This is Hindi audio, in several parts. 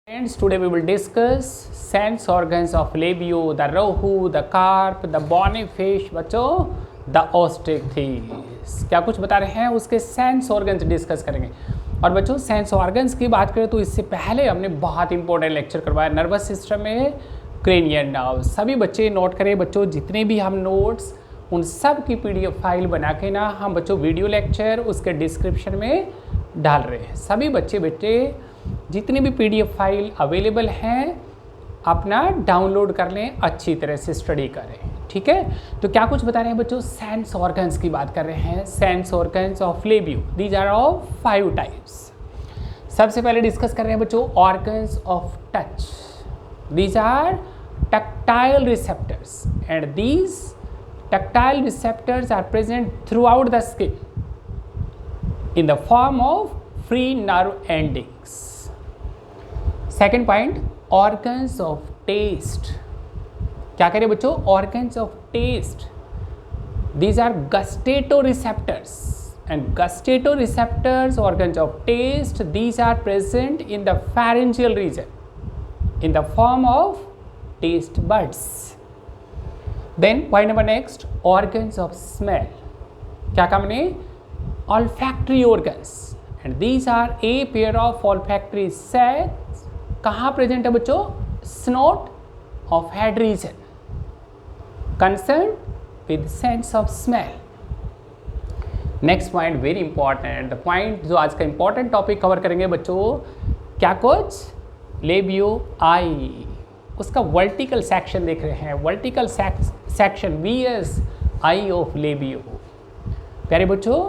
Friends, today we will discuss sense organs of labio, the rohu, the carp, the bony fish, बच्चों the osteichthyes। क्या कुछ बता रहे हैं उसके सेंस ऑर्गन्स डिस्कस करेंगे। और बच्चों सेंस ऑर्गन्स की बात करें तो इससे पहले हमने बहुत इंपॉर्टेंट लेक्चर करवाया नर्वस सिस्टम में क्रेनियल नर्व। सभी बच्चे नोट करें बच्चों, जितने भी हम नोट्स उन सब की PDF फाइल बना के ना हम बच्चों वीडियो लेक्चर उसके डिस्क्रिप्शन में डाल रहे हैं। सभी बच्चे जितनी भी PDF फाइल अवेलेबल हैं अपना डाउनलोड कर लें, अच्छी तरह से स्टडी करें, ठीक है। तो क्या कुछ बता रहे हैं बच्चों, सेंस ऑर्गन्स की बात कर रहे हैं। Sense organs of Labeo, these are of 5 types. सबसे पहले डिस्कस कर रहे हैं बच्चों organs of touch. These are tactile receptors and these tactile receptors are present throughout the skin in the form of free nerve endings. Second point, organs of taste. क्या करें बच्चों, organs of taste. These are gustatoreceptors and gustatoreceptors, organs of taste, these are present in the pharyngeal region in the form of taste buds. Then point number next, organs of smell. क्या काम ने, olfactory organs and these are a pair of olfactory sacs कहाँ प्रेजेंट है बच्चों, snot of head region concerned with sense of smell. next point very important, the point जो आज का important topic कवर करेंगे बच्चों, क्या कुछ, लेबियो आई, उसका वर्टिकल सेक्शन देख रहे हैं, vertical section VS eye of Labeo. प्यारे बच्चों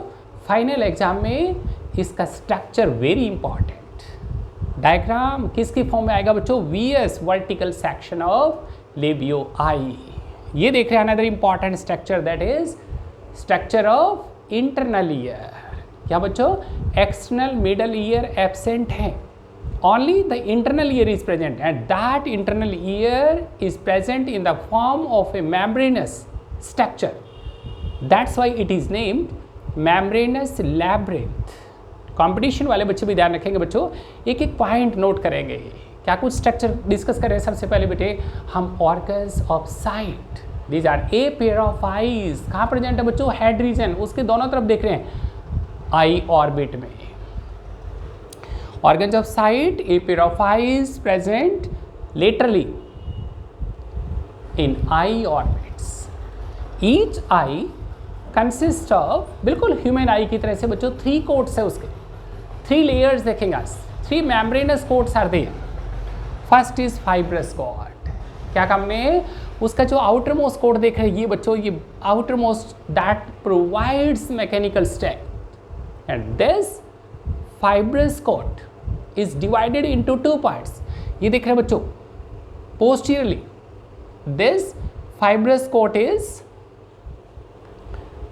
फाइनल एग्जाम में इसका स्ट्रक्चर वेरी इंपॉर्टेंट, डायग्राम किसकी फॉर्म में आएगा बच्चों, VS vertical section of Labeo eye. ये देख रहे हैं another important structure, that is structure of internal ear. क्या बच्चों, एक्सटर्नल मिडल ईयर एब्सेंट है, only the internal ear is present and that internal ear is present in the form of a membranous structure, that's why it is named membranes labyrinth. Competition वाले बच्चे भी ध्यान रखेंगे बच्चों, एक एक पॉइंट नोट करेंगे। क्या कुछ स्ट्रक्चर डिस्कस करें। सबसे पहले बेटे हम organs of sight, these are a pair of eyes, कहाँ प्रेजेंट है बच्चों, हेड रीजन, उसके दोनों तरफ देख रहे हैं आई ऑर्बिट में। Organs of sight, a pair of eyes present laterally in eye orbits. Each eye consist of, बिल्कुल ह्यूमन आई की तरह से बच्चों 3 कोट्स है, उसके 3 लेयर्स देखेंगे आज, 3 membranous coats are there. First is fibrous coat, क्या काम ने, उसका जो आउटर मोस्ट कोट देख रहे हैं ये बच्चों, ये outermost that provides mechanical strength and this fibrous coat is divided into 2 parts. ये देख रहे हैं बच्चों posteriorly, this fibrous coat is,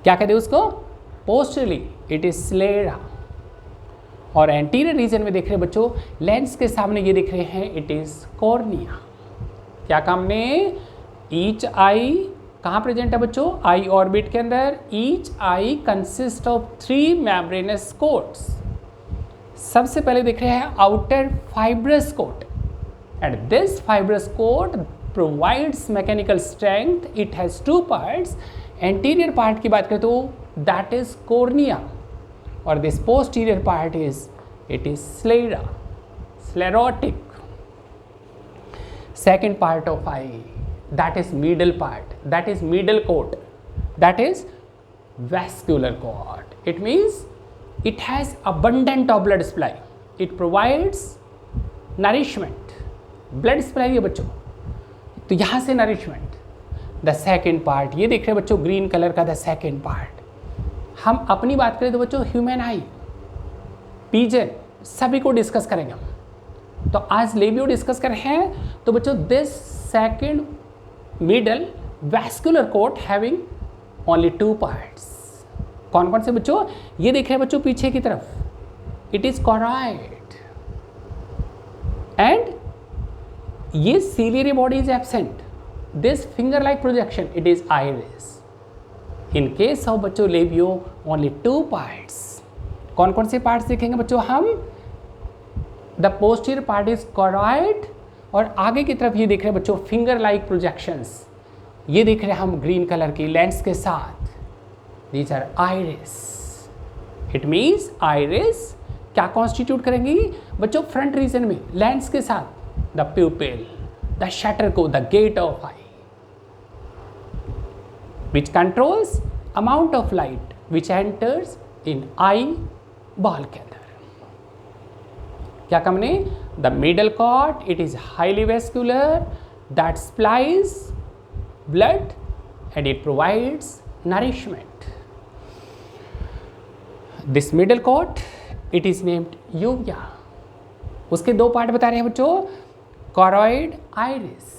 क्या कहते हैं उसको, पोस्टरली इट इज स्लेरा। और एंटीरियर रीजन में देख रहे हैं बच्चों, लेंस के सामने ये देख रहे हैं, इट इज कॉर्निया। क्या काम ने, ईच आई कहाँ प्रेजेंट है बच्चों, आई ऑर्बिट के अंदर। Each eye consist of 3 membranous coats. सबसे पहले देख रहे हैं outer fibrous coat and this fibrous coat provides mechanical strength, it has 2 parts. Anterior part की बात करें तो दैट इज कॉर्निया और this posterior part is, it is sclera, sclerotic. Second part of eye, that is middle part, that is middle coat, that is vascular coat. It means it has abundant of blood supply, it provides nourishment, blood supply है बच्चों, तो यहाँ से नरिशमेंट। द सेकेंड पार्ट, ये देख रहे हैं बच्चों ग्रीन कलर का द सेकेंड पार्ट। हम अपनी बात करें तो बच्चों ह्यूमन आई, पीजन, सभी को डिस्कस करेंगे हम। तो आज लेबियो डिस्कस कर रहे हैं, तो बच्चों this second middle vascular coat having only 2 parts. कौन कौन से बच्चों, ये देख रहे हैं बच्चों पीछे की तरफ, इट इज कॉराइड एंड ये ciliary body is absent, this finger like projection it is iris. in case of बच्चों लेबियो only 2 parts। कौन कौन से पार्ट्स देखेंगे बच्चों हम, द पोस्टीरियर पार्ट इज कॉरॉइड, और आगे की तरफ ये देख रहे हैं बच्चों फिंगर लाइक प्रोजेक्शंस, ये देख रहे हैं हम ग्रीन कलर की लेंस के साथ, these are iris. It means iris क्या कॉन्स्टिट्यूट करेंगी बच्चों फ्रंट रीजन में लेंस के साथ, द प्यूपिल, द शटर को, the gate of eye, which controls amount of light which enters in eyeball के अंदर। क्या हमने the middle cord, it is highly vascular that supplies blood and it provides nourishment. This middle cord it is named uvea. उसके दो पार्ट बता रहे हैं बच्चों, choroid iris,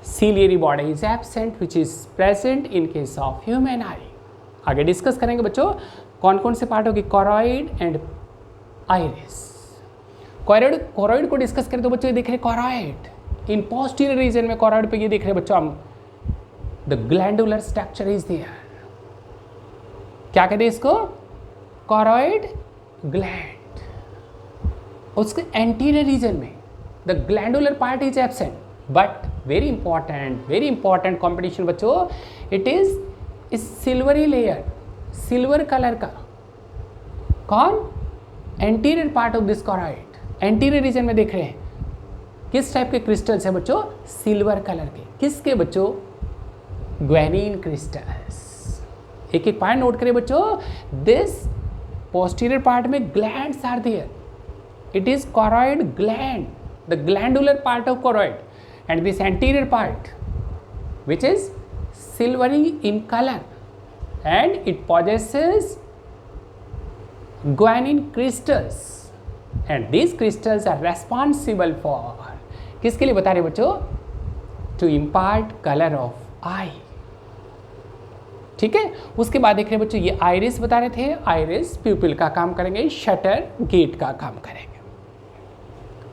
ciliary body is absent which is present in case of human eye. आगे डिस्कस करेंगे बच्चों कौन कौन से पार्ट होगी कॉरॉइड एंड आइरिस। कॉरॉइड को डिस्कस करें तो बच्चों ये देख रहे कॉरॉइड इन पोस्टीरियर रीजन में, कॉरॉइड पे ये देख रहे बच्चों हम the glandular structure is there. क्या कहते हैं इसको, कॉरॉइड ग्लैंड। उसके एंटीरियर रीजन में the glandular part is absent, but very important competition बच्चों, it is silvery layer, silver colour का, कौन, anterior part of this choroid. Anterior region में देख रहे हैं किस टाइप के क्रिस्टल्स है बच्चों, सिल्वर कलर के, किसके बच्चों, ग्वेनिन क्रिस्टल्स। एक एक पॉइंट नोट करें बच्चों, दिस पोस्टीरियर पार्ट में glands are there, it is choroid gland, the glandular part of choroid, and this anterior part which is silvery in color and it possesses guanine crystals and these crystals are responsible for, किसके लिए बता रहे बच्चों, to impart color of eye। ठीक है, उसके बाद देख रहे बच्चों ये आइरिस बता रहे थे, आइरिस प्यूपिल का काम करेंगे, शटर गेट का काम करेंगे,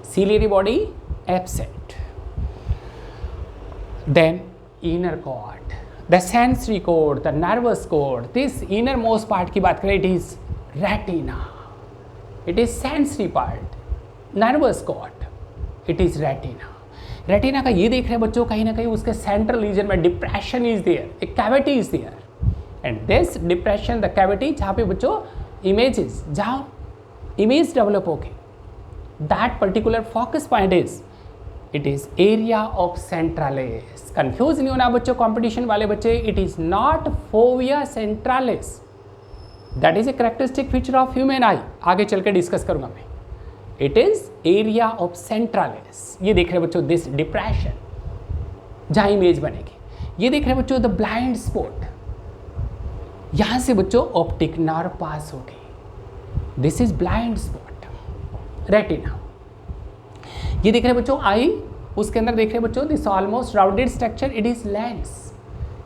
ciliary body absent. Then inner cord, the sensory cord, the nervous cord, this innermost part की बात करें, it is retina, it is sensory part, nervous cord, it is retina. Retina का ये देख रहे हैं बच्चों कहीं ना कहीं उसके सेंट्रल रीजन में डिप्रेशन इज देयर, एक cavity is there, and this depression, the cavity जहाँ पे बच्चों इमेजेस, जहाँ इमेज डेवलप होगी, that particular focus point is, it is area of centralis. Confuse नहीं होना बच्चों, कंपटीशन वाले बच्चे, it is not fovea centralis, that is a characteristic feature of human eye. आगे चल के डिस्कस करूंगा मैं, it is area of centralis. ये देख रहे बच्चों दिस डिप्रेशन जहाँ इमेज बनेगी, ये देख रहे बच्चों द ब्लाइंड स्पॉट, यहाँ से बच्चों ऑप्टिक नर्व पास होगी, this is blind spot, retina. ये देख रहे बच्चों आई, उसके अंदर देख रहे बच्चों this almost rounded structure, it is lens,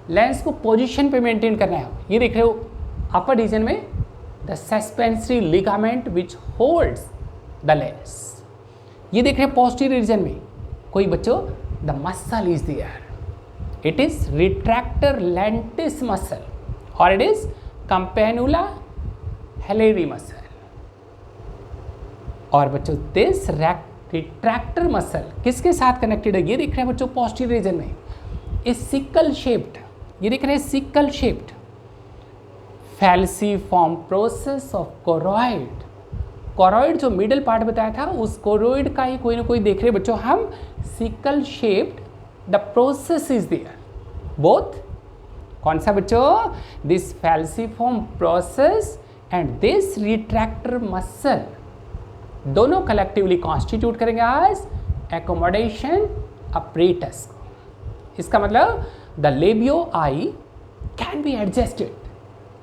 lens को पोजीशन पे मेंटेन करना है। ये देख रहे हो अपर रीजन में the suspensory ligament which holds the lens. ये देख रहे पोस्टीरियर रीजन में कोई बच्चों the muscle is there, it is retractor lentis muscle और it is campanula halleri muscle. और बच्चों दिस रिट्रैक्टर मसल किसके साथ कनेक्टेड है, ये देख रहे हैं बच्चों पोस्टीरियर रीजन में, इस सिकल शेप्ड, ये देख रहे हैं sickle shaped falciform process of choroid. Choroid जो मिडल पार्ट बताया था, उस कोरोइड का ही कोई ना कोई देख रहे बच्चों हम, sickle shaped, the process is there both, कौन सा बच्चों, this falciform process and this retractor muscle, दोनों कलेक्टिवली कॉन्स्टिट्यूट करेंगे आज एकोमोडेशन अपरेटस को। इसका मतलब the Labeo eye can be adjusted,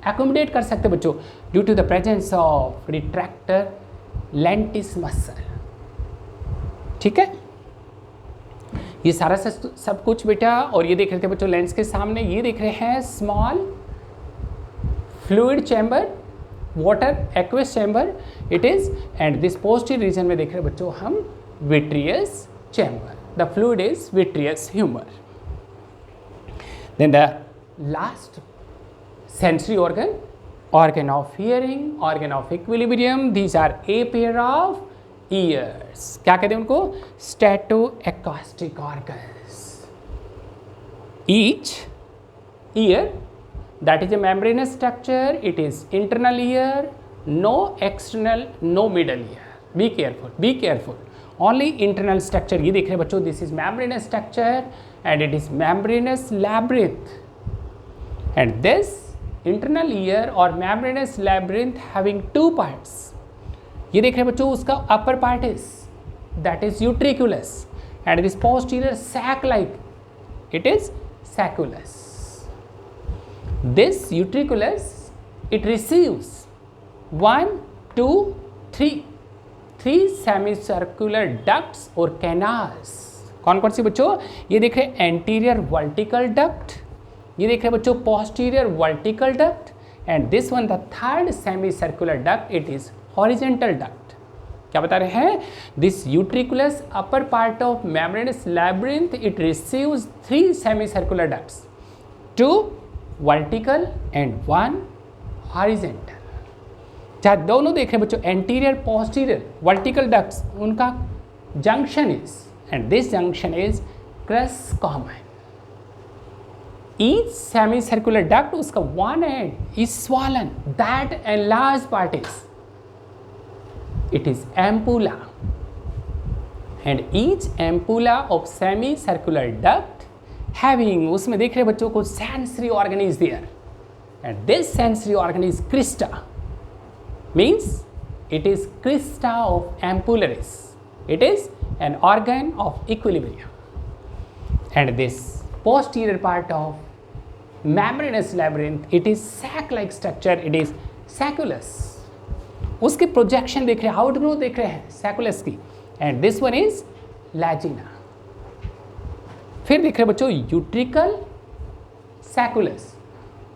accommodate कर सकते बच्चों due to the presence of retractor lentis muscle. ठीक है, ये सारा सब कुछ बेटा, और ये देख रहे थे बच्चों लेंस के सामने, ये देख रहे हैं small fluid chamber, water aqueous chamber it is, and this posterior region में देख रहे बच्चों हम vitreous chamber, the fluid is vitreous humour. Then the last sensory organ of hearing, organ of equilibrium, these are a pair of ears. क्या कहते हैं उनको? Stato acoustic organs. Each ear that is a membranous structure, it is internal ear, no external, no middle ear. Be careful, only internal structure ये देख रहे हैं बच्चों, this is membranous structure and it is membranous labyrinth, and this internal ear or membranous labyrinth having two parts. ये देख रहे हैं बच्चों, उसका upper part is that is utriculus and this posterior sac like it is sacculus. This utriculus, it receives 1, 2, 3 semicircular ducts or canals. कौन कौन सी बच्चों? ये देख रहे हैं एंटीरियर वर्टिकल डक्ट, ये देख रहे हैं बच्चों posterior vertical duct, and this one the third semicircular duct, it is horizontal duct. क्या बता रहे हैं? This utriculus upper part of membranous labyrinth, it receives 3 semicircular ducts, 2 vertical and 1 horizontal. जहाँ दोनों देख रहे हैं बच्चों एंटीरियर पोस्टीरियर वर्टिकल डक्ट्स, उनका junction is, and this junction is crus commune. Each semicircular duct, उसका one end is swollen, that end large part is it is ampulla, and each ampulla of semicircular duct having, उसमें देख रहे हैं बच्चों को sensory organ is there, and this sensory organ is crista, means it is crista of ampullaris, it is an organ of equilibrium, and this posterior part of membranous labyrinth, it is sac like structure, it is sacculus. उसके प्रोजेक्शन देख रहे हैं, आउटग्रोथ देख रहे हैं सैकुलस की, एंड दिस वन इज लैजिना। फिर देख रहे हैं बच्चों यूट्रिकल सैकुलस,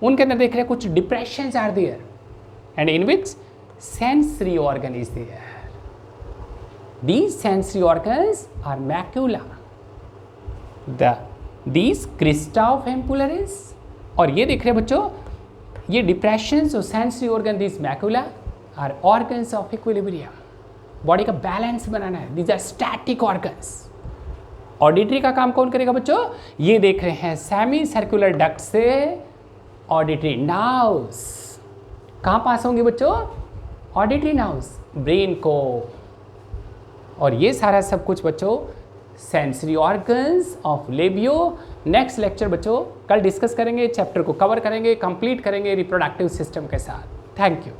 उनके अंदर देख रहे हैं कुछ depressions are there, and in which sensory organ is there. These sensory organs are macula, these crista of ampullaris, और ये देख रहे हैं बच्चों ये डिप्रेशंस और sensory organ, these macula are organs of equilibrium. Body का बैलेंस बनाना है, these are static organs. Auditory का काम कौन करेगा बच्चों? ये देख रहे हैं सेमी सर्कुलर डक्ट से ऑडिटरी नाउस कहाँ पास होंगे बच्चों? ऑडिटरी नाउस ब्रेन को, और ये सारा सब कुछ बच्चों sensory organs of labio. Next lecture बच्चों कल डिस्कस करेंगे, चैप्टर को कवर करेंगे, कंप्लीट करेंगे रिप्रोडक्टिव सिस्टम के साथ। Thank you.